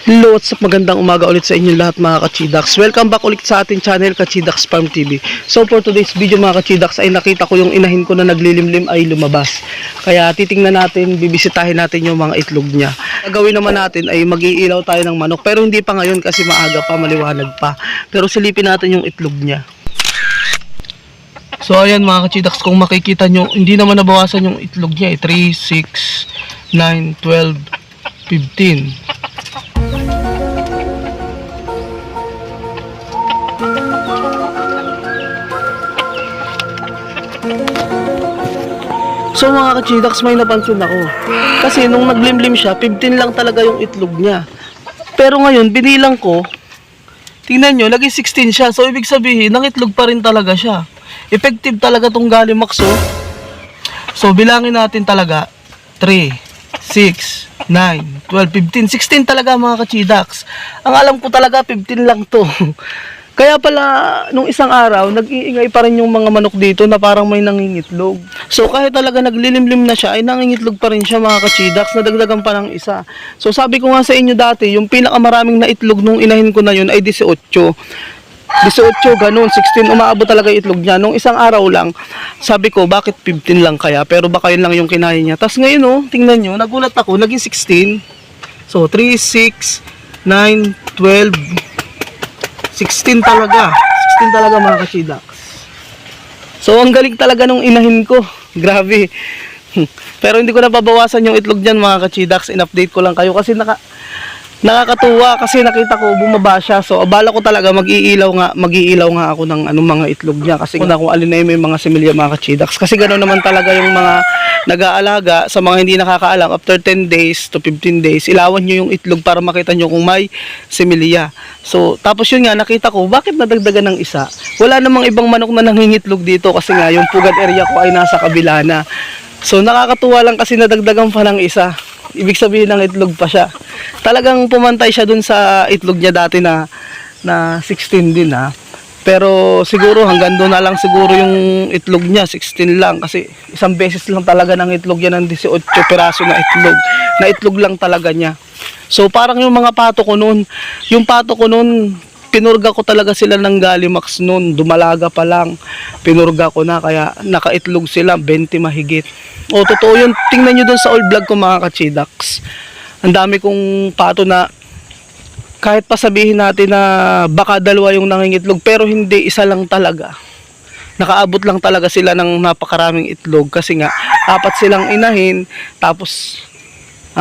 Hello, what's up? Magandang umaga ulit sa inyo lahat mga kachidax. Welcome back ulit sa ating channel, Kachidax Farm TV. So for today's video mga kachidax ay nakita ko yung inahin ko na naglilimlim ay lumabas. Kaya titingnan natin, bibisitahin natin yung mga itlog niya. Gagawin naman natin ay mag-iilaw tayo ng manok. Pero hindi pa ngayon kasi maaga pa, maliwanag pa. Pero silipin natin yung itlog niya. So ayan mga kachidax, kung makikita nyo, hindi naman nabawasan yung itlog niya. 3, 6, 9, 12, 15. So mga kachidax, may napansin ako. Kasi nung naglimlim siya, 15 lang talaga yung itlog niya. Pero ngayon, binilang ko, tingnan nyo, naging 16 siya. So ibig sabihin, nangitlog pa rin talaga siya. Effective talaga tong Gallimax. So bilangin natin talaga, 3, 6, 9, 12, 15, 16 talaga mga kachidax. Ang alam ko talaga, 15 lang to. Kaya pala, nung isang araw, nag-iingay pa rin yung mga manok dito na parang may nangingitlog. So kahit talaga naglilimlim na siya, ay nangingitlog pa rin siya mga kachidax, nadagdagan pa ng isa. So sabi ko nga sa inyo dati, yung pinakamaraming na itlog nung inahin ko na yun ay 18. 18, ganun, 16, umaabot talaga yung itlog niya. Nung isang araw lang, sabi ko, bakit 15 lang kaya? Pero baka yun lang yung kinain niya. Tapos ngayon, oh, tingnan nyo, nagulat ako, naging 16. So 3, 6, 9, 12, 16 talaga. 16 talaga mga kachidax. So ang galing talaga nung inahin ko. Grabe. Pero hindi ko nababawasan yung itlog dyan mga kachidax. In-update ko lang kayo kasi nakakatuwa kasi nakita ko bumaba siya. So abala ko talaga mag-iilaw nga ako ng anong mga itlog niya kasi kung alin na may mga similya mga kachidax. Kasi ganoon naman talaga yung mga nag-aalaga. Sa mga hindi nakakaalam, after 10 days to 15 days, ilawan nyo yung itlog para makita nyo kung may similya. So tapos yun nga, nakita ko bakit nadagdagan ng isa. Wala namang ibang manok na nangingitlog dito kasi nga yung pugad area ko ay nasa kabila na. So nakakatuwa lang kasi nadagdagan pa ng isa. Ibig sabihin ng itlog pa siya. Talagang pumantay siya dun sa itlog niya dati na 16 din ha. Pero siguro hanggang doon na lang siguro yung itlog niya, 16 lang. Kasi isang beses lang talaga ng itlog niya ng 18 piraso na itlog. Na itlog lang talaga niya. So parang yung mga pato ko noon, pinurga ko talaga sila ng Gallimax noon. Dumalaga pa lang, pinurga ko na kaya nakaitlog sila, 20 mahigit. O totoo yun, tingnan nyo dun sa old vlog ko mga kachidax. Ang dami kong pato na kahit pa sabihin natin na baka dalawa yung nangingitlog, pero hindi, isa lang talaga. Nakaabot lang talaga sila ng napakaraming itlog kasi nga, 4 silang inahin, tapos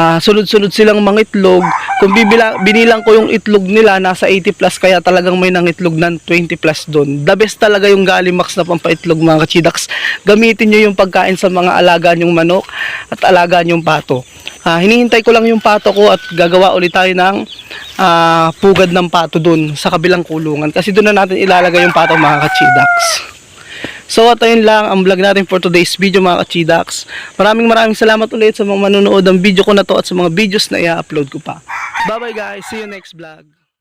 sunod-sunod silang mangitlog. Kung binilang ko yung itlog nila, nasa 80 plus, kaya talagang may nangitlog ng 20 plus doon. The best talaga yung Gallimax na pampaitlog mga kachidax. Gamitin nyo yung pagkain sa mga alaga nyong manok at alaga nyong pato. Hinihintay ko lang yung pato ko at gagawa ulit tayo ng pugad ng pato doon sa kabilang kulungan. Kasi doon na natin ilalagay yung pato mga kachidax. So at ayun lang ang vlog natin for today's video mga kachidax. Maraming salamat ulit sa mga manonood ng video ko na to at sa mga videos na i-upload ko pa. Bye bye guys, see you next vlog.